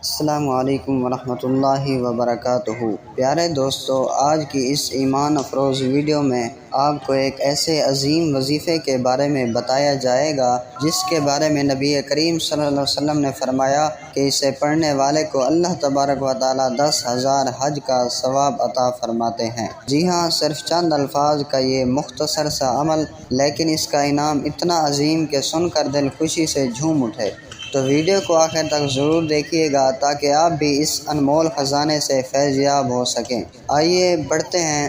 السلام علیکم ورحمۃ اللہ وبرکاتہ۔ پیارے دوستو، آج کی اس ایمان افروز ویڈیو میں آپ کو ایک ایسے عظیم وظیفے کے بارے میں بتایا جائے گا جس کے بارے میں نبی کریم صلی اللہ علیہ وسلم نے فرمایا کہ اسے پڑھنے والے کو اللہ تبارک و تعالیٰ 10,000 حج کا ثواب عطا فرماتے ہیں۔ جی ہاں، صرف چند الفاظ کا یہ مختصر سا عمل، لیکن اس کا انعام اتنا عظیم کہ سن کر دل خوشی سے جھوم اٹھے۔ تو ویڈیو کو آخر تک ضرور دیکھیے گا تاکہ آپ بھی اس انمول خزانے سے فیض یاب ہو سکیں۔ آئیے بڑھتے ہیں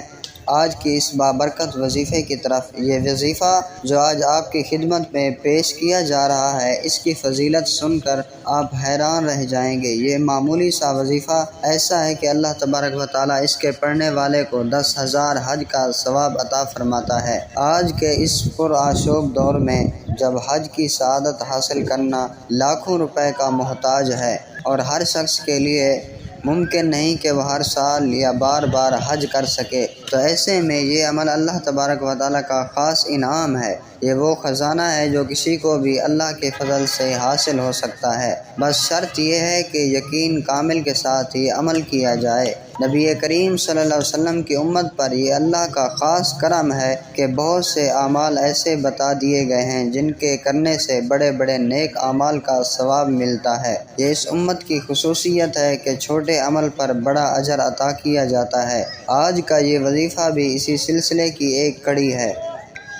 آج کی اس بابرکت وظیفے کی طرف۔ یہ وظیفہ جو آج آپ کی خدمت میں پیش کیا جا رہا ہے، اس کی فضیلت سن کر آپ حیران رہ جائیں گے۔ یہ معمولی سا وظیفہ ایسا ہے کہ اللہ تبارک و تعالیٰ اس کے پڑھنے والے کو 10,000 حج کا ثواب عطا فرماتا ہے۔ آج کے اس پرآشوب دور میں جب حج کی سعادت حاصل کرنا لاکھوں روپے کا محتاج ہے اور ہر شخص کے لیے ممکن نہیں کہ وہ ہر سال یا بار بار حج کر سکے، تو ایسے میں یہ عمل اللہ تبارک و تعالیٰ کا خاص انعام ہے۔ یہ وہ خزانہ ہے جو کسی کو بھی اللہ کے فضل سے حاصل ہو سکتا ہے، بس شرط یہ ہے کہ یقین کامل کے ساتھ یہ عمل کیا جائے۔ نبی کریم صلی اللہ علیہ وسلم کی امت پر یہ اللہ کا خاص کرم ہے کہ بہت سے اعمال ایسے بتا دیے گئے ہیں جن کے کرنے سے بڑے بڑے نیک اعمال کا ثواب ملتا ہے۔ یہ اس امت کی خصوصیت ہے کہ چھوٹے عمل پر بڑا اجر عطا کیا جاتا ہے۔ آج کا یہ وظیفہ بھی اسی سلسلے کی ایک کڑی ہے۔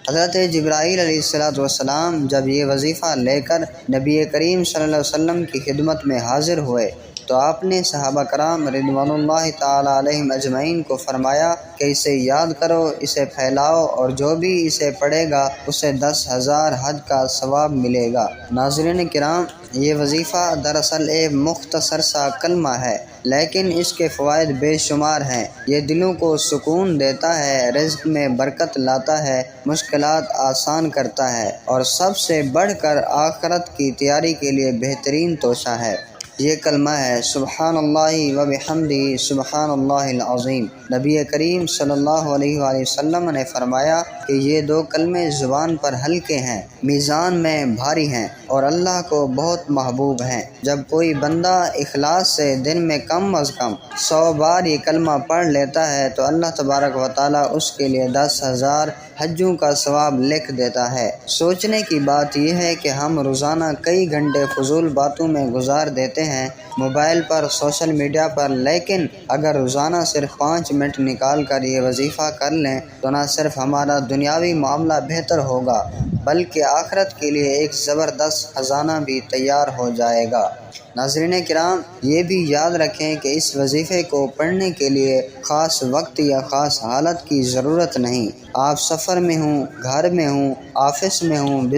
حضرت جبرائیل علیہ السلام جب یہ وظیفہ لے کر نبی کریم صلی اللہ علیہ وسلم کی خدمت میں حاضر ہوئے تو آپ نے صحابہ کرام رضوان اللہ تعالیٰ علیہم اجمعین کو فرمایا کہ اسے یاد کرو، اسے پھیلاؤ، اور جو بھی اسے پڑھے گا اسے 10,000 حج کا ثواب ملے گا۔ ناظرین کرام، یہ وظیفہ دراصل ایک مختصر سا کلمہ ہے، لیکن اس کے فوائد بے شمار ہیں۔ یہ دلوں کو سکون دیتا ہے، رزق میں برکت لاتا ہے، مشکلات آسان کرتا ہے، اور سب سے بڑھ کر آخرت کی تیاری کے لیے بہترین توشہ ہے۔ یہ کلمہ ہے سبحان اللہ و بحمدہ سبحان اللہ العظیم۔ نبی کریم صلی اللہ علیہ وآلہ وسلم نے فرمایا کہ یہ دو کلمے زبان پر ہلکے ہیں، میزان میں بھاری ہیں اور اللہ کو بہت محبوب ہیں۔ جب کوئی بندہ اخلاص سے دن میں کم از کم 100 بار یہ کلمہ پڑھ لیتا ہے تو اللہ تبارک و تعالیٰ اس کے لیے 10,000 حجوں کا ثواب لکھ دیتا ہے۔ سوچنے کی بات یہ ہے کہ ہم روزانہ کئی گھنٹے فضول باتوں میں گزار دیتے ہیں، موبائل پر، سوشل میڈیا پر، لیکن اگر روزانہ صرف 5 منٹ نکال کر یہ وظیفہ کر لیں تو نہ صرف ہمارا دنیاوی معاملہ بہتر ہوگا بلکہ آخرت کے لیے ایک زبردست خزانہ بھی تیار ہو جائے گا۔ ناظرین کرام، یہ بھی یاد رکھیں کہ اس وظیفے کو پڑھنے کے لیے خاص وقت یا خاص حالت کی ضرورت نہیں۔ آپ سفر میں ہوں، گھر میں ہوں، آفس میں ہوں،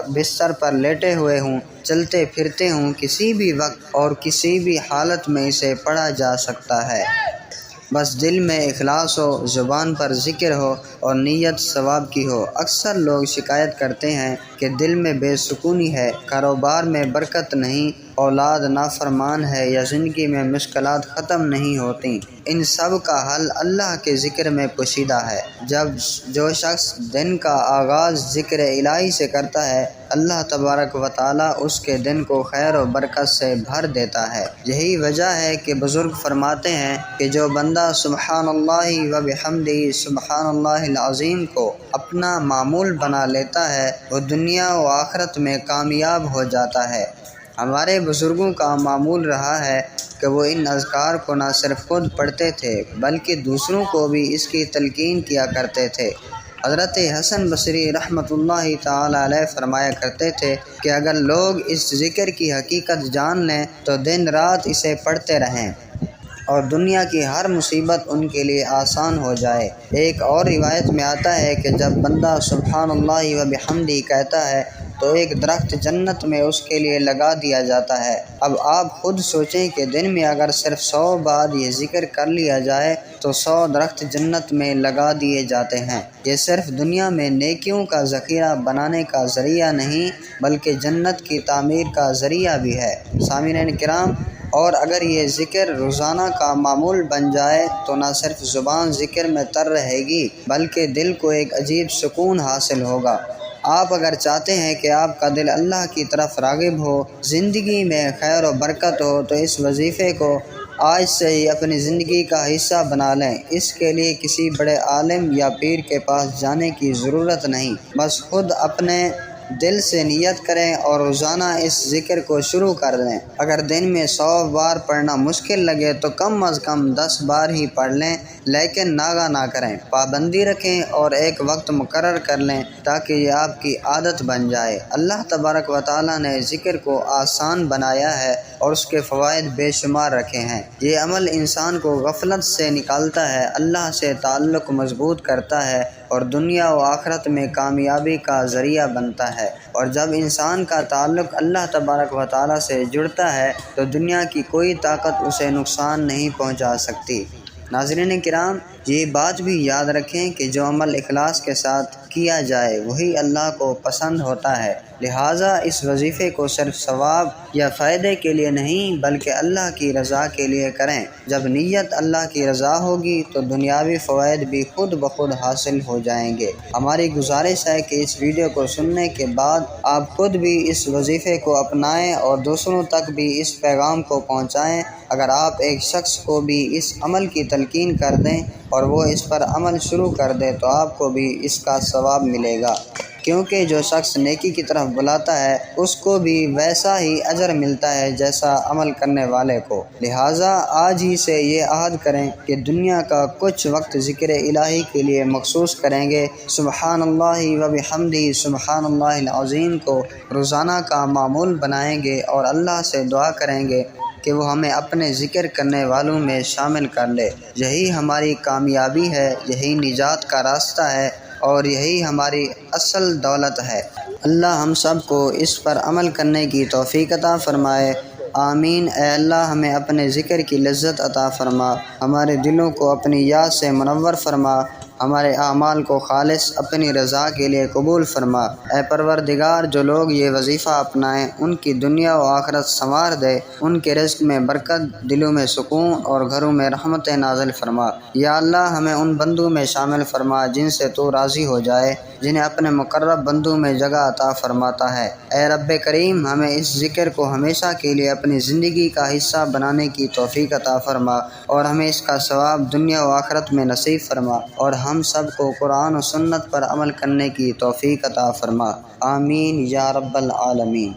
بستر پر لیٹے ہوئے ہوں، چلتے پھرتے ہوں، کسی بھی وقت اور کسی بھی حالت میں اسے پڑھا جا سکتا ہے۔ بس دل میں اخلاص ہو، زبان پر ذکر ہو اور نیت ثواب کی ہو۔ اکثر لوگ شکایت کرتے ہیں کہ دل میں بے سکونی ہے، کاروبار میں برکت نہیں، اولاد نافرمان ہے یا زندگی میں مشکلات ختم نہیں ہوتی۔ ان سب کا حل اللہ کے ذکر میں پوشیدہ ہے۔ جو شخص دن کا آغاز ذکر الہی سے کرتا ہے، اللہ تبارک و تعالیٰ اس کے دن کو خیر و برکت سے بھر دیتا ہے۔ یہی وجہ ہے کہ بزرگ فرماتے ہیں کہ جو بندہ سبحان اللہ و بحمدہ سبحان اللہ العظیم کو اپنا معمول بنا لیتا ہے وہ دنیا و آخرت میں کامیاب ہو جاتا ہے۔ ہمارے بزرگوں کا معمول رہا ہے کہ وہ ان اذکار کو نہ صرف خود پڑھتے تھے بلکہ دوسروں کو بھی اس کی تلقین کیا کرتے تھے۔ حضرت حسن بصری رحمۃ اللہ تعالی علیہ فرمایا کرتے تھے کہ اگر لوگ اس ذکر کی حقیقت جان لیں تو دن رات اسے پڑھتے رہیں اور دنیا کی ہر مصیبت ان کے لیے آسان ہو جائے۔ ایک اور روایت میں آتا ہے کہ جب بندہ سبحان اللہ و بحمدہ کہتا ہے تو ایک درخت جنت میں اس کے لیے لگا دیا جاتا ہے۔ اب آپ خود سوچیں کہ دن میں اگر صرف 100 بار یہ ذکر کر لیا جائے تو 100 درخت جنت میں لگا دیے جاتے ہیں۔ یہ صرف دنیا میں نیکیوں کا ذخیرہ بنانے کا ذریعہ نہیں بلکہ جنت کی تعمیر کا ذریعہ بھی ہے۔ سامعین کرام، اور اگر یہ ذکر روزانہ کا معمول بن جائے تو نہ صرف زبان ذکر میں تر رہے گی بلکہ دل کو ایک عجیب سکون حاصل ہوگا۔ آپ اگر چاہتے ہیں کہ آپ کا دل اللہ کی طرف راغب ہو، زندگی میں خیر و برکت ہو، تو اس وظیفے کو آج سے ہی اپنی زندگی کا حصہ بنا لیں۔ اس کے لیے کسی بڑے عالم یا پیر کے پاس جانے کی ضرورت نہیں، بس خود اپنے دل سے نیت کریں اور روزانہ اس ذکر کو شروع کر دیں۔ اگر دن میں 100 بار پڑھنا مشکل لگے تو کم از کم 10 بار ہی پڑھ لیں، لیکن ناغہ نہ کریں۔ پابندی رکھیں اور ایک وقت مقرر کر لیں تاکہ یہ آپ کی عادت بن جائے۔ اللہ تبارک و تعالیٰ نے ذکر کو آسان بنایا ہے اور اس کے فوائد بے شمار رکھے ہیں۔ یہ عمل انسان کو غفلت سے نکالتا ہے، اللہ سے تعلق مضبوط کرتا ہے اور دنیا و آخرت میں کامیابی کا ذریعہ بنتا ہے۔ اور جب انسان کا تعلق اللہ تبارک و تعالیٰ سے جڑتا ہے تو دنیا کی کوئی طاقت اسے نقصان نہیں پہنچا سکتی۔ ناظرین کرام، یہ بات بھی یاد رکھیں کہ جو عمل اخلاص کے ساتھ کیا جائے وہی اللہ کو پسند ہوتا ہے، لہٰذا اس وظیفے کو صرف ثواب یا فائدے کے لیے نہیں بلکہ اللہ کی رضا کے لیے کریں۔ جب نیت اللہ کی رضا ہوگی تو دنیاوی فوائد بھی خود بخود حاصل ہو جائیں گے۔ ہماری گزارش ہے کہ اس ویڈیو کو سننے کے بعد آپ خود بھی اس وظیفے کو اپنائیں اور دوسروں تک بھی اس پیغام کو پہنچائیں۔ اگر آپ ایک شخص کو بھی اس عمل کی تلقین کر دیں اور وہ اس پر عمل شروع کر دے تو آپ کو بھی اس کا ثواب ملے گا، کیونکہ جو شخص نیکی کی طرف بلاتا ہے اس کو بھی ویسا ہی اجر ملتا ہے جیسا عمل کرنے والے کو۔ لہٰذا آج ہی سے یہ عہد کریں کہ دنیا کا کچھ وقت ذکر الہی کے لیے مخصوص کریں گے۔ سبحان اللہ و بحمدہ سبحان اللہ العظیم کو روزانہ کا معمول بنائیں گے اور اللہ سے دعا کریں گے کہ وہ ہمیں اپنے ذکر کرنے والوں میں شامل کر لے۔ یہی ہماری کامیابی ہے، یہی نجات کا راستہ ہے اور یہی ہماری اصل دولت ہے۔ اللہ ہم سب کو اس پر عمل کرنے کی توفیق عطا فرمائے، آمین۔ اے اللہ ہمیں اپنے ذکر کی لذت عطا فرما، ہمارے دلوں کو اپنی یاد سے منور فرما، ہمارے اعمال کو خالص اپنی رضا کے لیے قبول فرما۔ اے پروردگار، جو لوگ یہ وظیفہ اپنائیں ان کی دنیا و آخرت سنوار دے، ان کے رزق میں برکت، دلوں میں سکون اور گھروں میں رحمت نازل فرما۔ یا اللہ ہمیں ان بندوں میں شامل فرما جن سے تو راضی ہو جائے، جنہیں اپنے مقرب بندوں میں جگہ عطا فرماتا ہے۔ اے رب کریم، ہمیں اس ذکر کو ہمیشہ کے لیے اپنی زندگی کا حصہ بنانے کی توفیق عطا فرما اور ہمیں اس کا ثواب دنیا و آخرت میں نصیب فرما، اور ہم سب کو قرآن و سنت پر عمل کرنے کی توفیق عطا فرما، آمین یا رب العالمین۔